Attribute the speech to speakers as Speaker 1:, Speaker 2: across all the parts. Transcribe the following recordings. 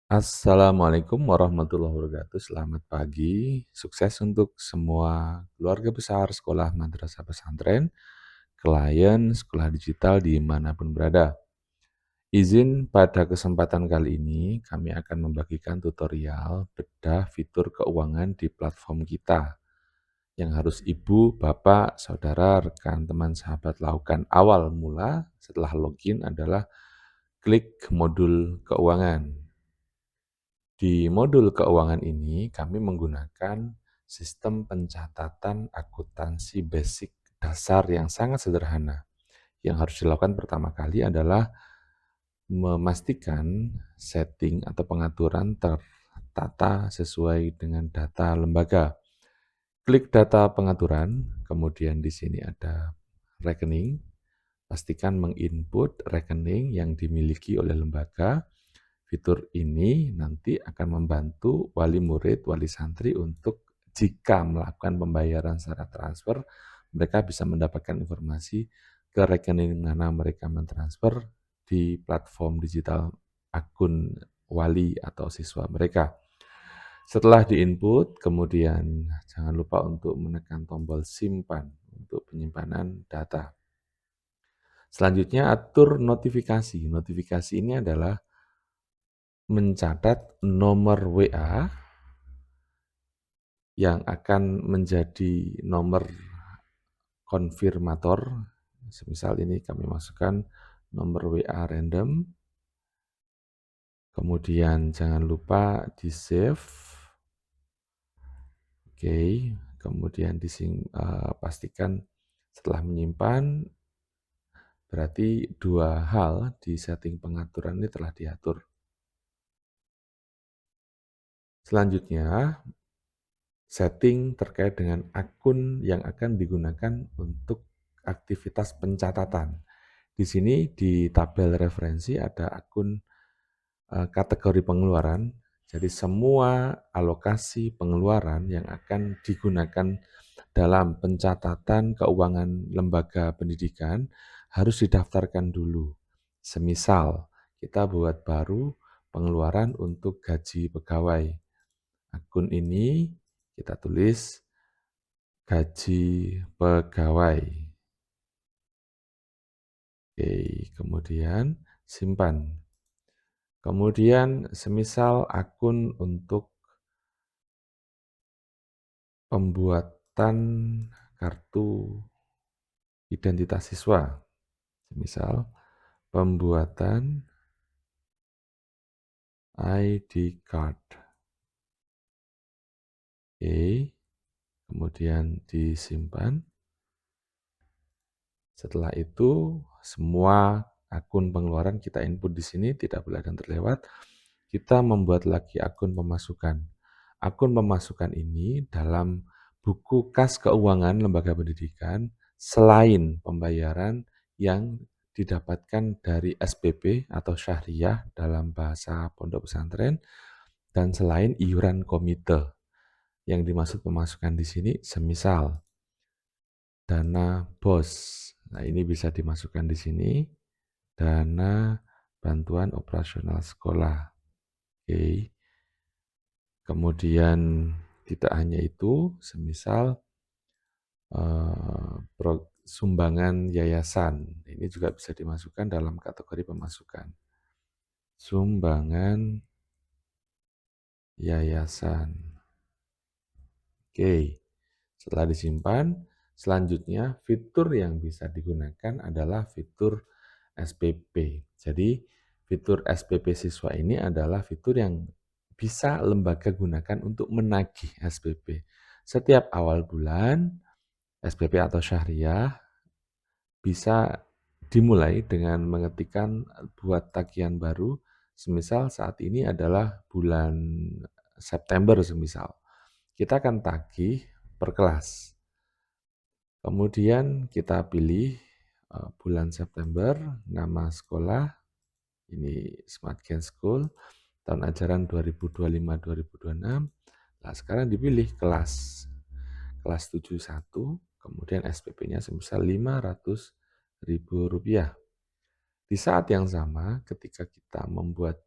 Speaker 1: Assalamualaikum warahmatullahi wabarakatuh. Selamat pagi. Sukses untuk semua keluarga besar sekolah madrasah pesantren, klien sekolah digital dimanapun berada. Izin pada kesempatan kali ini kami akan membagikan tutorial bedah fitur keuangan di platform kita yang harus ibu, bapak, saudara, rekan, teman, sahabat lakukan awal mula setelah login adalah klik modul keuangan. Di modul keuangan ini, kami menggunakan sistem pencatatan akuntansi basic dasar yang sangat sederhana. Yang harus dilakukan pertama kali adalah memastikan setting atau pengaturan tertata sesuai dengan data lembaga. Klik data pengaturan, kemudian di sini ada rekening. Pastikan menginput rekening yang dimiliki oleh lembaga. Fitur ini nanti akan membantu wali murid, wali santri untuk jika melakukan pembayaran secara transfer, mereka bisa mendapatkan informasi ke rekening mana mereka mentransfer di platform digital akun wali atau siswa mereka. Setelah diinput, kemudian jangan lupa untuk menekan tombol simpan untuk penyimpanan data. Selanjutnya atur notifikasi. Notifikasi ini adalah mencatat nomor WA yang akan menjadi nomor konfirmator. Semisal ini kami masukkan nomor WA random, kemudian jangan lupa di-save. Oke, kemudian pastikan setelah menyimpan, berarti dua hal di setting pengaturan ini telah diatur. Selanjutnya, setting terkait dengan akun yang akan digunakan untuk aktivitas pencatatan. Di sini di tabel referensi ada akun kategori pengeluaran. Jadi semua alokasi pengeluaran yang akan digunakan dalam pencatatan keuangan lembaga pendidikan harus didaftarkan dulu. Semisal kita buat baru pengeluaran untuk gaji pegawai. Akun ini kita tulis gaji pegawai. Oke, kemudian simpan. Kemudian semisal akun untuk pembuatan kartu identitas siswa. Semisal pembuatan ID card. Oke, kemudian disimpan. Setelah itu, semua akun pengeluaran kita input di sini, tidak boleh ada yang terlewat. Kita membuat lagi akun pemasukan. Akun pemasukan ini dalam buku kas keuangan lembaga pendidikan, selain pembayaran yang didapatkan dari SPP atau syariah dalam bahasa pondok pesantren, dan selain iuran komite. Yang dimaksud pemasukan di sini, semisal dana BOS. Nah, ini bisa dimasukkan di sini. Dana bantuan operasional sekolah. Oke. Kemudian tidak hanya itu, semisal sumbangan yayasan. Ini juga bisa dimasukkan dalam kategori pemasukan. Sumbangan yayasan. Oke. Setelah disimpan, selanjutnya fitur yang bisa digunakan adalah fitur SPP. Jadi fitur SPP siswa ini adalah fitur yang bisa lembaga gunakan untuk menagih SPP. Setiap awal bulan, SPP atau syariah bisa dimulai dengan mengetikkan buat tagihan baru. Semisal saat ini adalah bulan September semisal. Kita akan tagih per kelas. Kemudian kita pilih bulan September, nama sekolah, ini Smart Gen School, tahun ajaran 2025-2026. Nah, sekarang dipilih kelas 71, kemudian SPP-nya semisal Rp500.000. Di saat yang sama, ketika kita membuat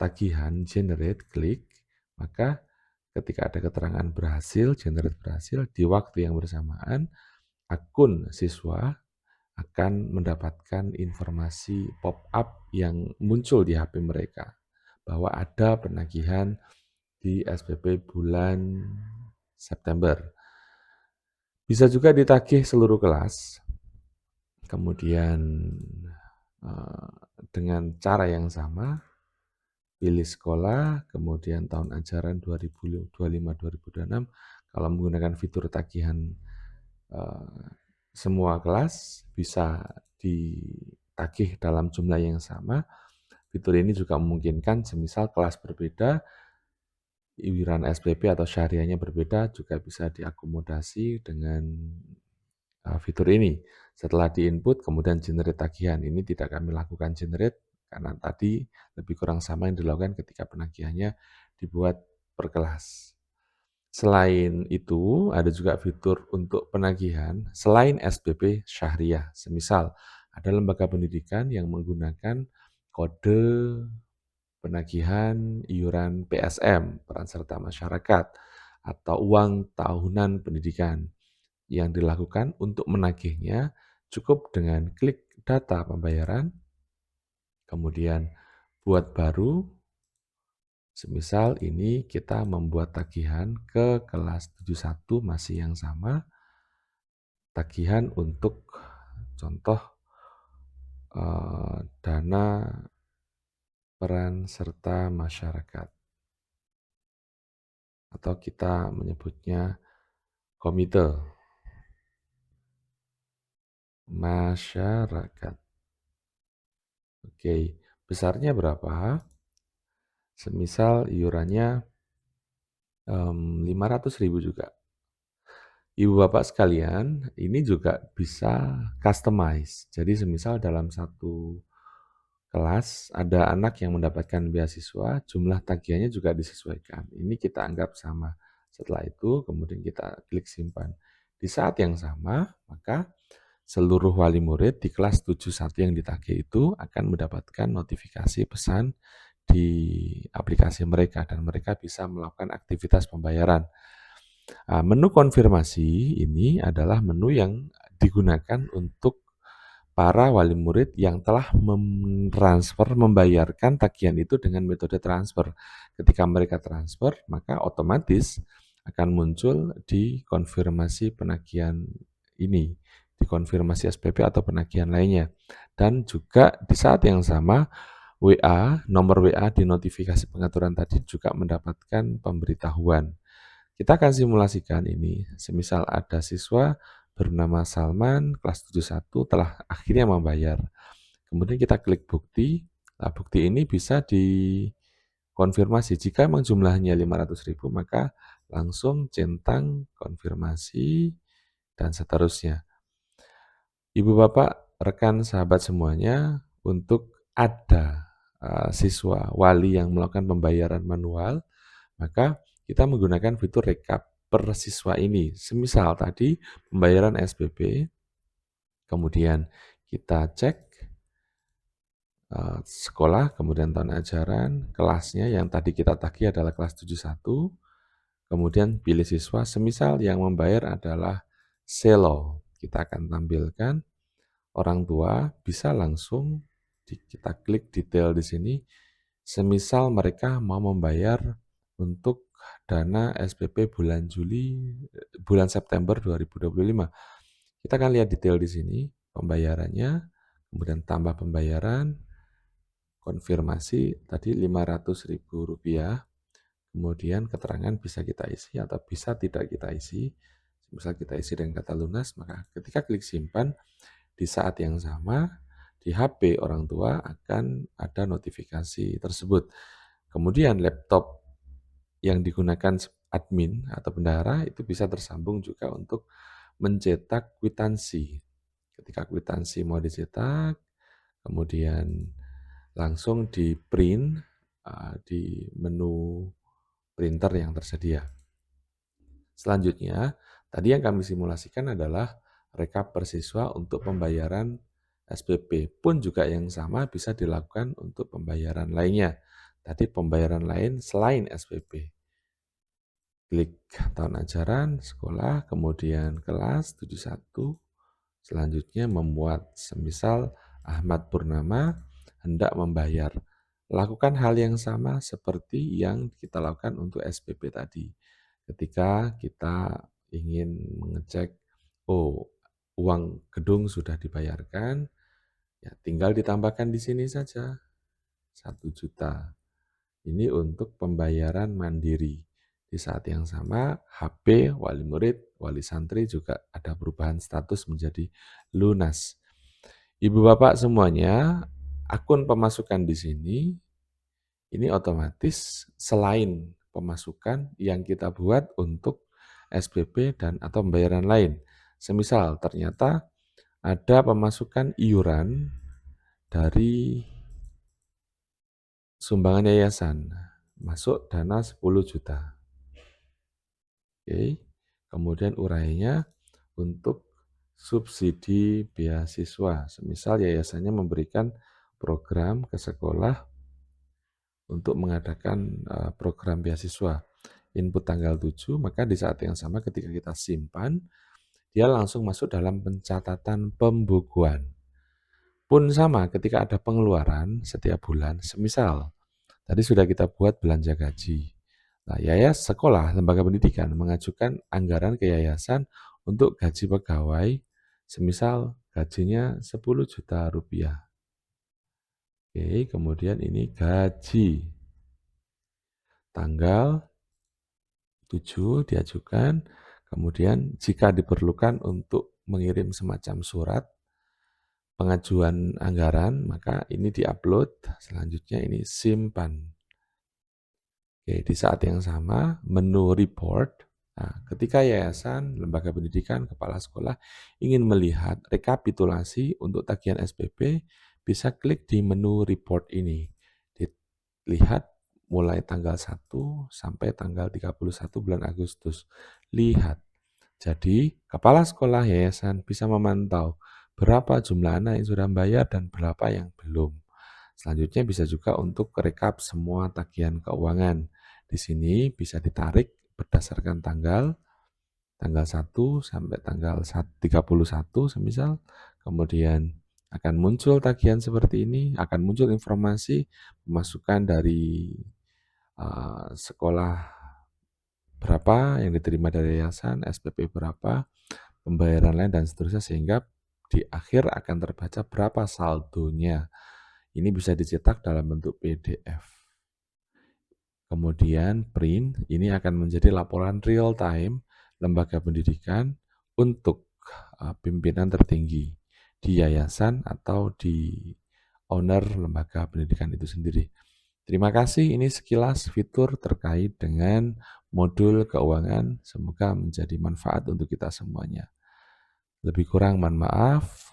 Speaker 1: tagihan generate klik, maka ketika ada keterangan berhasil, generate berhasil, di waktu yang bersamaan, akun siswa akan mendapatkan informasi pop-up yang muncul di HP mereka, bahwa ada penagihan di SPP bulan September. Bisa juga ditagih seluruh kelas, kemudian eh, dengan cara yang sama, pilih sekolah, kemudian tahun ajaran 2025-2026, kalau menggunakan fitur tagihan semua kelas bisa ditagih dalam jumlah yang sama. Fitur ini juga memungkinkan semisal kelas berbeda, iuran SPP atau syariahnya berbeda, juga bisa diakomodasi dengan fitur ini. Setelah di-input, kemudian generate tagihan. Ini tidak kami lakukan generate, karena tadi lebih kurang sama yang dilakukan ketika penagihannya dibuat per kelas. Selain itu, ada juga fitur untuk penagihan selain SPP Syahriah. Semisal, ada lembaga pendidikan yang menggunakan kode penagihan iuran PSM, peran serta masyarakat, atau uang tahunan pendidikan. Yang dilakukan untuk menagihnya cukup dengan klik data pembayaran, kemudian buat baru. Semisal ini kita membuat tagihan ke kelas 71 masih yang sama, tagihan untuk contoh dana peran serta masyarakat, atau kita menyebutnya komite masyarakat. Oke, besarnya berapa? Semisal iurannya 500.000 juga. Ibu bapak sekalian, ini juga bisa customize. Jadi semisal dalam satu kelas ada anak yang mendapatkan beasiswa, jumlah tagihannya juga disesuaikan. Ini kita anggap sama. Setelah itu kemudian kita klik simpan. Di saat yang sama, maka seluruh wali murid di kelas 71 yang ditagih itu akan mendapatkan notifikasi pesan di aplikasi mereka dan mereka bisa melakukan aktivitas pembayaran. Menu konfirmasi ini adalah menu yang digunakan untuk para wali murid yang telah membayarkan tagihan itu dengan metode transfer. Ketika mereka transfer, maka otomatis akan muncul di konfirmasi penagihan ini, di konfirmasi SPP atau penagihan lainnya. Dan juga di saat yang sama, nomor WA di notifikasi pengaturan tadi juga mendapatkan pemberitahuan. Kita akan simulasikan ini, semisal ada siswa bernama Salman, kelas 71, telah akhirnya membayar. Kemudian kita klik bukti, nah bukti ini bisa dikonfirmasi. Jika memang jumlahnya 500.000, maka langsung centang konfirmasi, dan seterusnya. Ibu bapak, rekan sahabat semuanya, untuk ada siswa wali yang melakukan pembayaran manual, maka kita menggunakan fitur rekap per siswa ini. Semisal tadi pembayaran SPP, kemudian kita cek sekolah, kemudian tahun ajaran, kelasnya yang tadi kita tagih adalah kelas 71, kemudian pilih siswa, semisal yang membayar adalah Selo. Kita akan tampilkan orang tua, bisa langsung kita klik detail di sini, semisal mereka mau membayar untuk dana SPP bulan September 2025. Kita akan lihat detail di sini, pembayarannya, kemudian tambah pembayaran, konfirmasi tadi Rp500.000, kemudian keterangan bisa kita isi atau bisa tidak kita isi. Misal kita isi dengan kata lunas, maka ketika klik simpan, di saat yang sama di HP orang tua akan ada notifikasi tersebut. Kemudian laptop yang digunakan admin atau bendahara itu bisa tersambung juga untuk mencetak kwitansi. Ketika kwitansi mau dicetak, kemudian langsung di-print di menu printer yang tersedia. Selanjutnya, tadi yang kami simulasikan adalah rekap per siswa untuk pembayaran SPP. Pun juga yang sama bisa dilakukan untuk pembayaran lainnya. Tadi pembayaran lain selain SPP. Klik tahun ajaran, sekolah, kemudian kelas 71. Selanjutnya membuat semisal Ahmad Purnama hendak membayar. Lakukan hal yang sama seperti yang kita lakukan untuk SPP tadi. Ketika kita ingin mengecek, oh uang gedung sudah dibayarkan, ya tinggal ditambahkan di sini saja 1 juta. Ini untuk pembayaran mandiri. Di saat yang sama, HP, wali murid, wali santri juga ada perubahan status menjadi lunas. Ibu bapak semuanya, akun pemasukan di sini, ini otomatis selain pemasukan yang kita buat untuk SPP dan atau pembayaran lain. Semisal ternyata ada pemasukan iuran dari sumbangan yayasan, masuk dana 10 juta. Oke. Kemudian urainya untuk subsidi beasiswa. Semisal yayasannya memberikan program ke sekolah untuk mengadakan program beasiswa. Input tanggal 7, maka di saat yang sama ketika kita simpan, dia langsung masuk dalam pencatatan pembukuan. Pun sama ketika ada pengeluaran setiap bulan, semisal tadi sudah kita buat belanja gaji. Nah, sekolah, lembaga pendidikan mengajukan anggaran ke yayasan untuk gaji pegawai, semisal gajinya 10 juta rupiah. Oke, kemudian ini gaji. Tanggal 7 diajukan, kemudian jika diperlukan untuk mengirim semacam surat pengajuan anggaran, maka ini diupload, selanjutnya ini simpan. Oke, di saat yang sama, menu report. Nah, ketika yayasan, lembaga pendidikan, kepala sekolah ingin melihat rekapitulasi untuk tagihan SPP, bisa klik di menu report ini. Dilihat mulai tanggal 1 sampai tanggal 31 bulan Agustus. Lihat. Jadi, kepala sekolah yayasan bisa memantau berapa jumlah anak yang sudah membayar dan berapa yang belum. Selanjutnya bisa juga untuk rekap semua tagihan keuangan. Di sini bisa ditarik berdasarkan tanggal 1 sampai tanggal 31 semisal, kemudian akan muncul tagihan seperti ini, akan muncul informasi pemasukan dari sekolah berapa yang diterima dari yayasan, SPP berapa, pembayaran lain dan seterusnya sehingga di akhir akan terbaca berapa saldonya. Ini bisa dicetak dalam bentuk PDF. Kemudian print, ini akan menjadi laporan real time lembaga pendidikan untuk pimpinan tertinggi di yayasan atau di owner lembaga pendidikan itu sendiri. Terima kasih, ini sekilas fitur terkait dengan modul keuangan. Semoga menjadi manfaat untuk kita semuanya. Lebih kurang mohon maaf.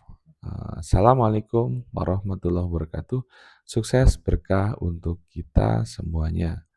Speaker 1: Assalamualaikum warahmatullahi wabarakatuh. Sukses berkah untuk kita semuanya.